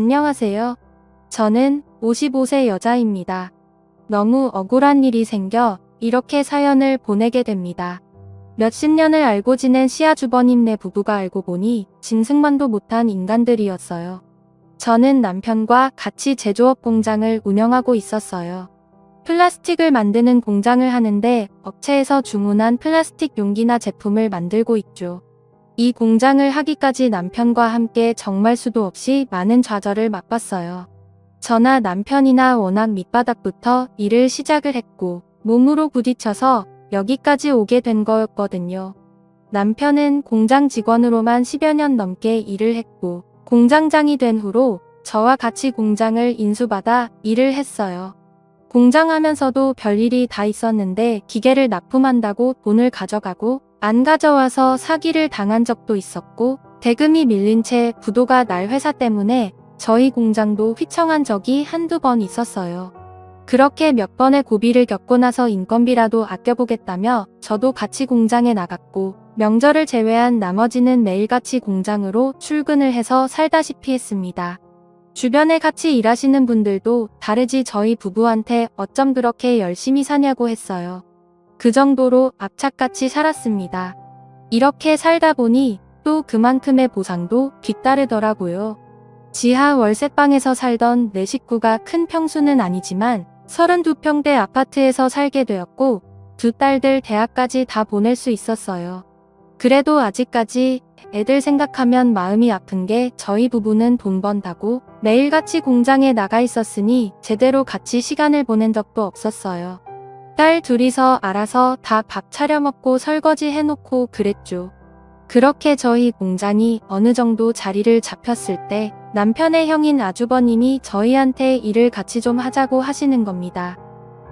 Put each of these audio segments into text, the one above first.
안녕하세요. 저는 55세 여자입니다. 너무 억울한 일이 생겨 이렇게 사연을 보내게 됩니다. 몇십 년을 알고 지낸 시아주버님네 부부가 알고 보니 짐승만도 못한 인간들이었어요. 저는 남편과 같이 제조업 공장을 운영하고 있었어요. 플라스틱을 만드는 공장을 하는데 업체에서 주문한 플라스틱 용기나 제품을 만들고 있죠. 이 공장을 하기까지 남편과 함께 정말 수도 없이 많은 좌절을 맛봤어요. 저나 남편이나 워낙 밑바닥부터 일을 시작을 했고 몸으로 부딪혀서 여기까지 오게 된 거였거든요. 남편은 공장 직원으로만 10여 년 넘게 일을 했고 공장장이 된 후로 저와 같이 공장을 인수받아 일을 했어요. 공장하면서도 별일이 다 있었는데 기계를 납품한다고 돈을 가져가고 안 가져와서 사기를 당한 적도 있었고 대금이 밀린 채 부도가 날 회사 때문에 저희 공장도 휘청한 적이 한두 번 있었어요. 그렇게 몇 번의 고비를 겪고 나서 인건비라도 아껴보겠다며 저도 같이 공장에 나갔고 명절을 제외한 나머지는 매일같이 공장으로 출근을 해서 살다시피 했습니다. 주변에 같이 일하시는 분들도 다르지 저희 부부한테 어쩜 그렇게 열심히 사냐고 했어요. 그 정도로 악착같이 살았습니다. 이렇게 살다 보니 또 그만큼의 보상도 뒤따르더라고요. 지하 월세방에서 살던 내 식구가 큰 평수는 아니지만 32평대 아파트에서 살게 되었고 두 딸들 대학까지 다 보낼 수 있었어요. 그래도 아직까지 애들 생각하면 마음이 아픈 게 저희 부부는 돈 번다고 매일같이 공장에 나가 있었으니 제대로 같이 시간을 보낸 적도 없었어요. 딸 둘이서 알아서 다 밥 차려 먹고 설거지 해놓고 그랬죠. 그렇게 저희 공장이 어느 정도 자리를 잡혔을 때 남편의 형인 아주버님이 저희한테 일을 같이 좀 하자고 하시는 겁니다.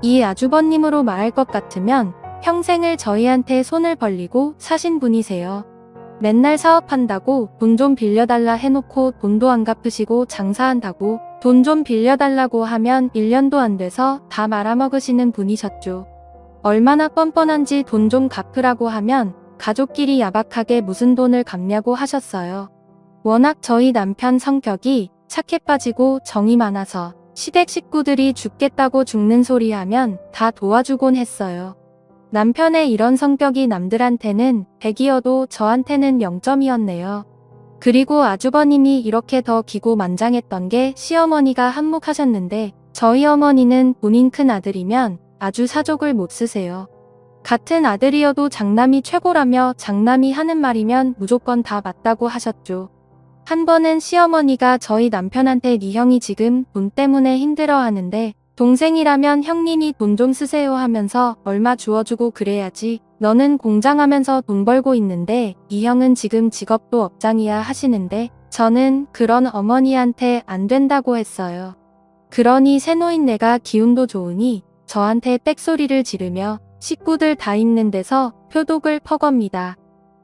이 아주버님으로 말할 것 같으면 평생을 저희한테 손을 벌리고 사신 분이세요. 맨날 사업한다고 돈 좀 빌려달라 해놓고 돈도 안 갚으시고 장사한다고 돈 좀 빌려달라고 하면 1년도 안 돼서 다 말아먹으시는 분이셨죠. 얼마나 뻔뻔한지 돈 좀 갚으라고 하면 가족끼리 야박하게 무슨 돈을 갚냐고 하셨어요. 워낙 저희 남편 성격이 착해 빠지고 정이 많아서 시댁 식구들이 죽겠다고 죽는 소리 하면 다 도와주곤 했어요. 남편의 이런 성격이 남들한테는 100이어도 저한테는 0점이었네요. 그리고 아주버님이 이렇게 더 기고만장했던 게 시어머니가 한몫하셨는데 저희 어머니는 본인 큰 아들이면 아주 사족을 못 쓰세요. 같은 아들이어도 장남이 최고라며 장남이 하는 말이면 무조건 다 맞다고 하셨죠. 한 번은 시어머니가 저희 남편한테 네 형이 지금 돈 때문에 힘들어하는데 동생이라면 형님이 돈 좀 쓰세요 하면서 얼마 주워주고 그래야지 너는 공장하면서 돈 벌고 있는데 이 형은 지금 직업도 업장이야 하시는데 저는 그런 어머니한테 안 된다고 했어요. 그러니 새노인네가 기운도 좋으니 저한테 빽소리를 지르며 식구들 다 있는 데서 표독을 퍼겁니다.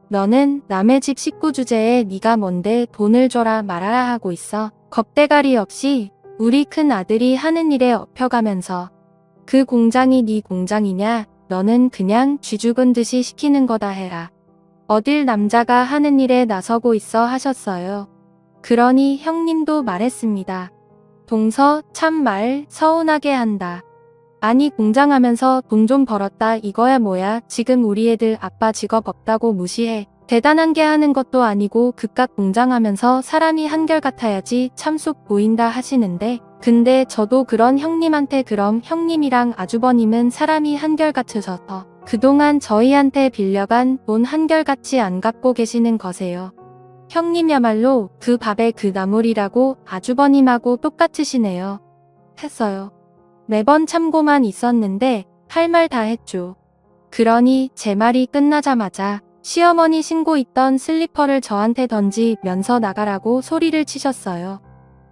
너는 남의 집 식구 주제에 네가 뭔데 돈을 줘라 말아라 하고 있어. 겁대가리 없이 우리 큰 아들이 하는 일에 업혀가면서 그 공장이 네 공장이냐 너는 그냥 쥐 죽은 듯이 시키는 거다 해라. 어딜 남자가 하는 일에 나서고 있어 하셨어요. 그러니 형님도 말했습니다. 동서 참말 서운하게 한다. 아니 공장하면서 돈 좀 벌었다 이거야 뭐야 지금 우리 애들 아빠 직업 없다고 무시해. 대단한 게 하는 것도 아니고 그깟 공장하면서 사람이 한결같아야지 참속 보인다 하시는데 근데 저도 그런 형님한테 그럼 형님이랑 아주버님은 사람이 한결같으셔서 그동안 저희한테 빌려간 돈 한결같이 안 갚고 계시는 거세요. 형님야말로 그 밥에 그 나물이라고 아주버님하고 똑같으시네요. 했어요. 매번 참고만 있었는데 할 말 다 했죠. 그러니 제 말이 끝나자마자 시어머니 신고 있던 슬리퍼를 저한테 던지면서 나가라고 소리를 치셨어요.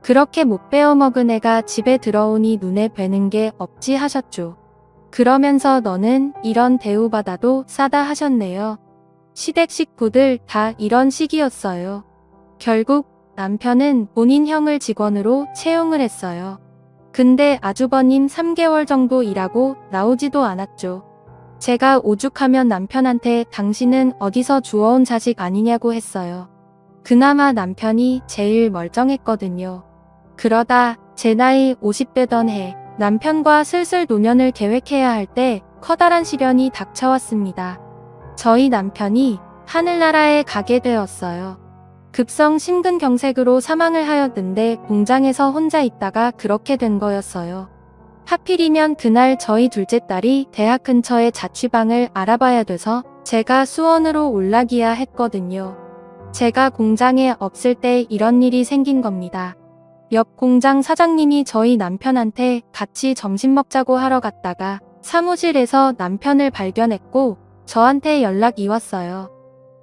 그렇게 못 베어먹은 애가 집에 들어오니 눈에 뵈는 게 없지 하셨죠. 그러면서 너는 이런 대우받아도 싸다 하셨네요. 시댁 식구들 다 이런 식이었어요. 결국 남편은 본인 형을 직원으로 채용을 했어요. 근데 아주버님 3개월 정도 일하고 나오지도 않았죠. 제가 오죽하면 남편한테 당신은 어디서 주워온 자식 아니냐고 했어요. 그나마 남편이 제일 멀쩡했거든요. 그러다 제 나이 50되던 해 남편과 슬슬 노년을 계획해야 할 때 커다란 시련이 닥쳐왔습니다. 저희 남편이 하늘나라에 가게 되었어요. 급성 심근경색으로 사망을 하였는데 공장에서 혼자 있다가 그렇게 된 거였어요. 하필이면 그날 저희 둘째 딸이 대학 근처에 자취방을 알아봐야 돼서 제가 수원으로 올라기야 했거든요. 제가 공장에 없을 때 이런 일이 생긴 겁니다. 옆 공장 사장님이 저희 남편한테 같이 점심 먹자고 하러 갔다가 사무실에서 남편을 발견했고 저한테 연락이 왔어요.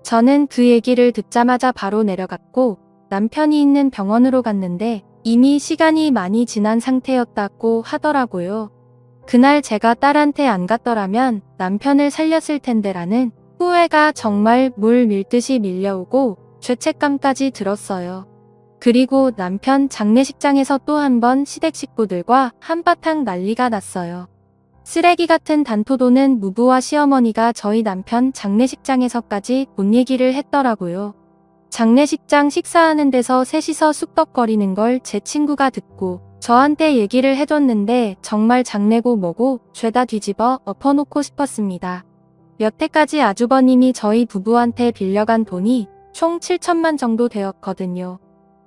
저는 그 얘기를 듣자마자 바로 내려갔고 남편이 있는 병원으로 갔는데 이미 시간이 많이 지난 상태였다고 하더라고요. 그날 제가 딸한테 안 갔더라면 남편을 살렸을 텐데라는 후회가 정말 물 밀듯이 밀려오고 죄책감까지 들었어요. 그리고 남편 장례식장에서 또 한 번 시댁 식구들과 한바탕 난리가 났어요. 쓰레기 같은 단토도는 무부와 시어머니가 저희 남편 장례식장에서까지 돈 얘기를 했더라고요. 장례식장 식사하는 데서 셋이서 쑥덕거리는 걸 제 친구가 듣고 저한테 얘기를 해줬는데 정말 장례고 뭐고 죄다 뒤집어 엎어놓고 싶었습니다. 여태까지 아주버님이 저희 부부한테 빌려간 돈이 총 7천만 정도 되었거든요.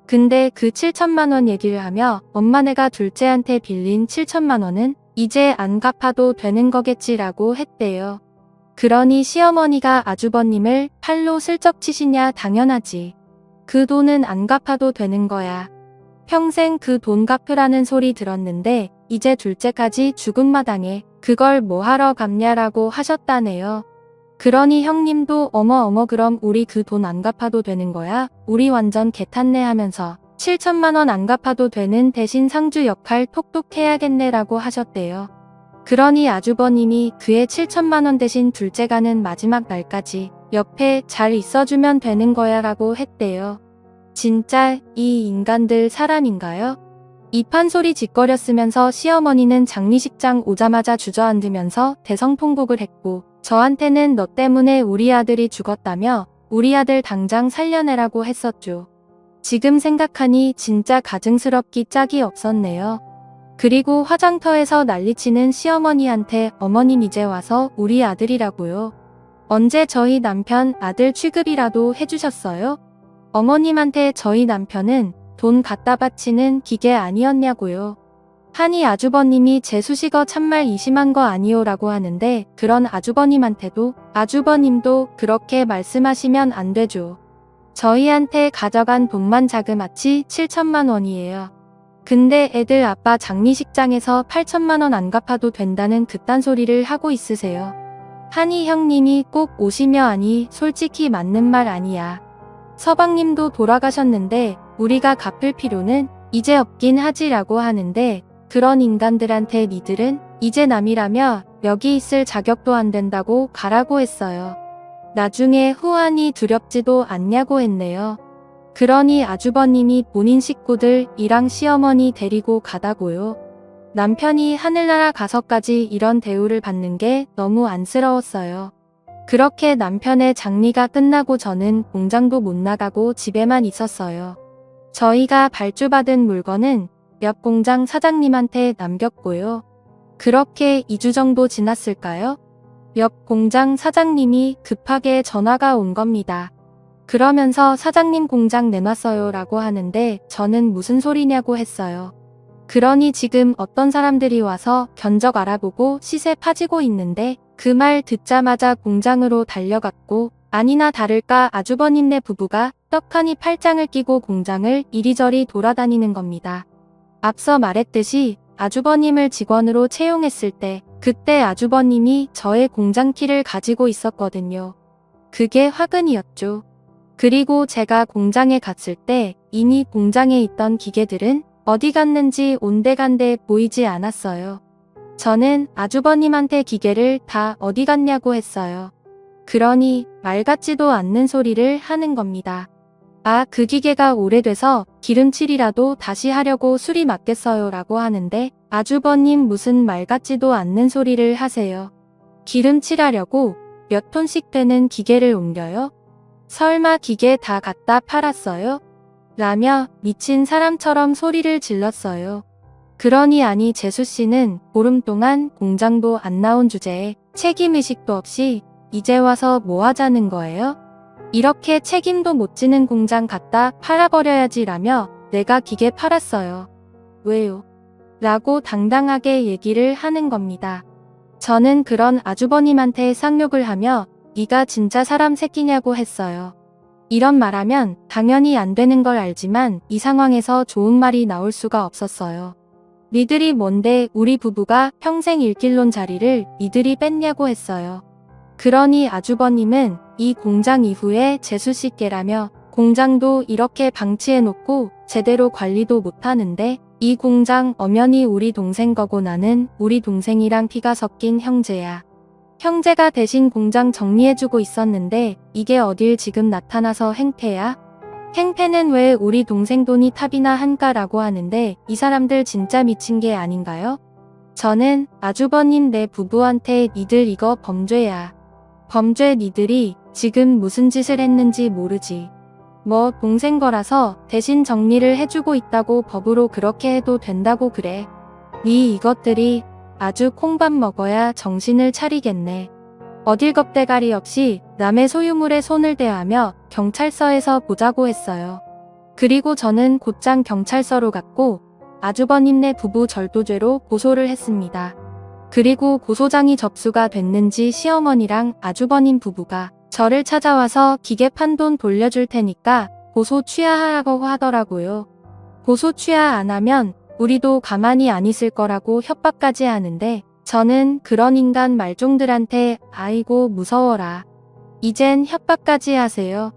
근데 그 7천만 원 얘기를 하며 엄마네가 둘째한테 빌린 7천만 원은 이제 안 갚아도 되는 거겠지라고 했대요. 그러니 시어머니가 아주버님을 팔로 슬쩍 치시냐 당연하지. 그 돈은 안 갚아도 되는 거야. 평생 그 돈 갚으라는 소리 들었는데 이제 둘째까지 죽은 마당에 그걸 뭐하러 갚냐라고 하셨다네요. 그러니 형님도 어머 그럼 우리 그 돈 안 갚아도 되는 거야? 우리 완전 개탄네 하면서 7천만 원 안 갚아도 되는 대신 상주 역할 톡톡 해야겠네라고 하셨대요. 그러니 아주버님이 그의 7천만 원 대신 둘째 가는 마지막 날까지 옆에 잘 있어주면 되는 거야 라고 했대요. 진짜 이 인간들 사람인가요? 이 판소리 짓거렸으면서 시어머니는 장례식장 오자마자 주저앉으면서 대성통곡을 했고 저한테는 너 때문에 우리 아들이 죽었다며 우리 아들 당장 살려내라고 했었죠. 지금 생각하니 진짜 가증스럽기 짝이 없었네요. 그리고 화장터에서 난리치는 시어머니한테 어머님 이제 와서 우리 아들이라고요. 언제 저희 남편 아들 취급이라도 해주셨어요? 어머님한테 저희 남편은 돈 갖다 바치는 기계 아니었냐고요. 하니 아주버님이 제 수식어 참말 이심한 거 아니요 라고 하는데 그런 아주버님한테도 아주버님도 그렇게 말씀하시면 안 되죠. 저희한테 가져간 돈만 자그마치 7천만 원이에요. 근데 애들 아빠 장례식장에서 8천만 원 안 갚아도 된다는 그딴 소리를 하고 있으세요. 하니 형님이 꼭 오시며 하니 솔직히 맞는 말 아니야. 서방님도 돌아가셨는데 우리가 갚을 필요는 이제 없긴 하지라고 하는데 그런 인간들한테 니들은 이제 남이라며 여기 있을 자격도 안 된다고 가라고 했어요. 나중에 후환이 두렵지도 않냐고 했네요. 그러니 아주버님이 본인 식구들 이랑 시어머니 데리고 가다고요. 남편이 하늘나라 가서까지 이런 대우를 받는 게 너무 안쓰러웠어요. 그렇게 남편의 장례가 끝나고 저는 공장도 못 나가고 집에만 있었어요. 저희가 발주받은 물건은 옆 공장 사장님한테 남겼고요. 그렇게 2주 정도 지났을까요? 옆 공장 사장님이 급하게 전화가 온 겁니다. 그러면서 사장님 공장 내놨어요 라고 하는데 저는 무슨 소리냐고 했어요. 그러니 지금 어떤 사람들이 와서 견적 알아보고 시세 파지고 있는데 그 말 듣자마자 공장으로 달려갔고 아니나 다를까 아주버님네 부부가 떡하니 팔짱을 끼고 공장을 이리저리 돌아다니는 겁니다. 앞서 말했듯이 아주버님을 직원으로 채용했을 때 그때 아주버님이 저의 공장 키를 가지고 있었거든요. 그게 화근이었죠. 그리고 제가 공장에 갔을 때 이미 공장에 있던 기계들은 어디 갔는지 온데간데 보이지 않았어요. 저는 아주버님한테 기계를 다 어디 갔냐고 했어요. 그러니 말 같지도 않는 소리를 하는 겁니다. 아, 그 기계가 오래돼서 기름칠이라도 다시 하려고 수리 맞겠어요 라고 하는데 아주버님 무슨 말 같지도 않는 소리를 하세요. 기름칠하려고 몇 톤씩 되는 기계를 옮겨요? 설마 기계 다 갖다 팔았어요? 라며 미친 사람처럼 소리를 질렀어요. 그러니 아니 재수씨는 보름 동안 공장도 안 나온 주제에 책임의식도 없이 이제 와서 뭐 하자는 거예요? 이렇게 책임도 못 지는 공장 갖다 팔아버려야지 라며 내가 기계 팔았어요. 왜요? 라고 당당하게 얘기를 하는 겁니다. 저는 그런 아주버님한테 쌍욕을 하며 네가 진짜 사람 새끼냐고 했어요. 이런 말하면 당연히 안 되는 걸 알지만 이 상황에서 좋은 말이 나올 수가 없었어요. 니들이 뭔데 우리 부부가 평생 일길론 자리를 니들이 뺐냐고 했어요. 그러니 아주버님은 이 공장 이후에 재수씨께라며 공장도 이렇게 방치해놓고 제대로 관리도 못하는데 이 공장 엄연히 우리 동생 거고 나는 우리 동생이랑 피가 섞인 형제야. 형제가 대신 공장 정리해주고 있었는데 이게 어딜 지금 나타나서 행패야? 행패는 왜 우리 동생 돈이 탑이나 한가라고 하는데 이 사람들 진짜 미친 게 아닌가요? 저는 아주버님 내 부부한테 니들 이거 범죄야. 범죄 니들이 지금 무슨 짓을 했는지 모르지. 뭐 동생 거라서 대신 정리를 해주고 있다고 법으로 그렇게 해도 된다고 그래. 니 이것들이 아주 콩밥 먹어야 정신을 차리겠네. 어딜 겁대가리 없이 남의 소유물에 손을 대하며 경찰서에서 보자고 했어요. 그리고 저는 곧장 경찰서로 갔고 아주버님네 부부 절도죄로 고소를 했습니다. 그리고 고소장이 접수가 됐는지 시어머니랑 아주버님 부부가 저를 찾아와서 기계 판 돈 돌려줄 테니까 고소 취하하라고 하더라고요. 고소 취하 안 하면 우리도 가만히 안 있을 거라고 협박까지 하는데 저는 그런 인간 말종들한테 아이고 무서워라. 이젠 협박까지 하세요.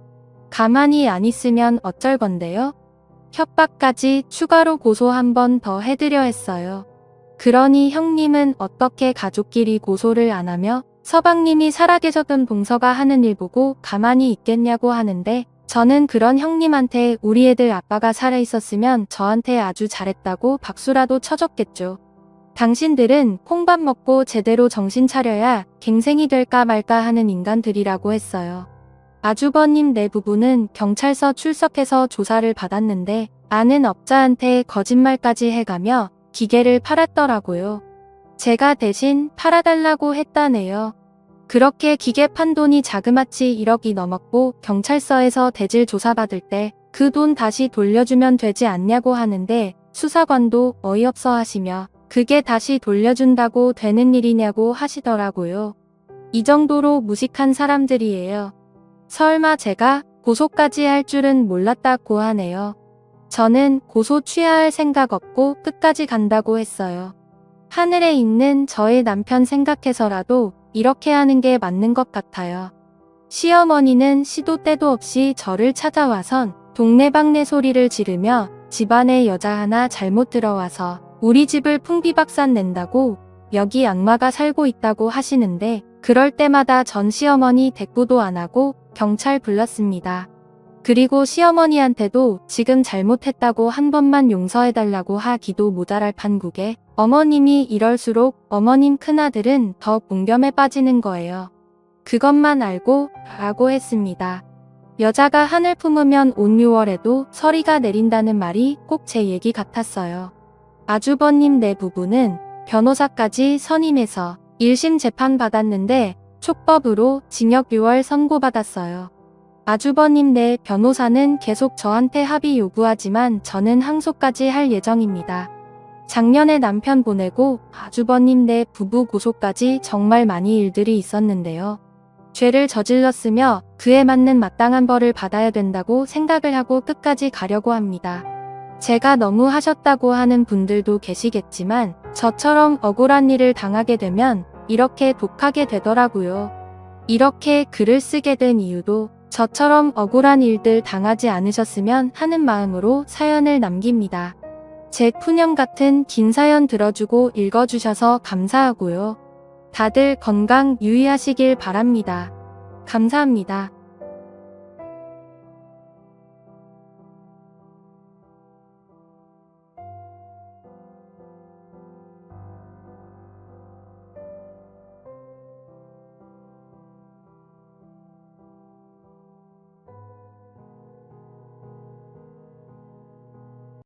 가만히 안 있으면 어쩔 건데요? 협박까지 추가로 고소 한 번 더 해드려 했어요. 그러니 형님은 어떻게 가족끼리 고소를 안 하며 서방님이 살아계셨던 동서가 하는 일 보고 가만히 있겠냐고 하는데 저는 그런 형님한테 우리 애들 아빠가 살아있었으면 저한테 아주 잘했다고 박수라도 쳐줬겠죠. 당신들은 콩밥 먹고 제대로 정신 차려야 갱생이 될까 말까 하는 인간들이라고 했어요. 아주버님 내 부부는 경찰서 출석해서 조사를 받았는데 아는 업자한테 거짓말까지 해가며 기계를 팔았더라고요. 제가 대신 팔아달라고 했다네요. 그렇게 기계 판 돈이 자그마치 1억이 넘었고 경찰서에서 대질 조사받을 때 그 돈 다시 돌려주면 되지 않냐고 하는데 수사관도 어이없어 하시며 그게 다시 돌려준다고 되는 일이냐고 하시더라고요. 이 정도로 무식한 사람들이에요. 설마 제가 고소까지 할 줄은 몰랐다고 하네요. 저는 고소 취하할 생각 없고 끝까지 간다고 했어요. 하늘에 있는 저의 남편 생각해서라도 이렇게 하는 게 맞는 것 같아요. 시어머니는 시도 때도 없이 저를 찾아와선 동네방네 소리를 지르며 집안에 여자 하나 잘못 들어와서 우리 집을 풍비박산 낸다고 여기 악마가 살고 있다고 하시는데 그럴 때마다 전 시어머니 대꾸도 안 하고 경찰 불렀습니다. 그리고 시어머니한테도 지금 잘못했다고 한 번만 용서해달라고 하기도 모자랄 판국에 어머님이 이럴수록 어머님 큰아들은 더 공겸에 빠지는 거예요. 그것만 알고 라고 했습니다. 여자가 한을 품으면 온 6월에도 서리가 내린다는 말이 꼭 제 얘기 같았어요. 아주버님 내 부부는 변호사까지 선임해서 1심 재판 받았는데 촉법으로 징역 6월 선고받았어요. 아주버님 내 변호사는 계속 저한테 합의 요구하지만 저는 항소까지 할 예정입니다. 작년에 남편 보내고 아주버님 내 부부 고소까지 정말 많이 일들이 있었는데요. 죄를 저질렀으며 그에 맞는 마땅한 벌을 받아야 된다고 생각을 하고 끝까지 가려고 합니다. 제가 너무 하셨다고 하는 분들도 계시겠지만 저처럼 억울한 일을 당하게 되면 이렇게 독하게 되더라고요. 이렇게 글을 쓰게 된 이유도 저처럼 억울한 일들 당하지 않으셨으면 하는 마음으로 사연을 남깁니다. 제 푸념 같은 긴 사연 들어주고 읽어주셔서 감사하고요. 다들 건강 유의하시길 바랍니다. 감사합니다.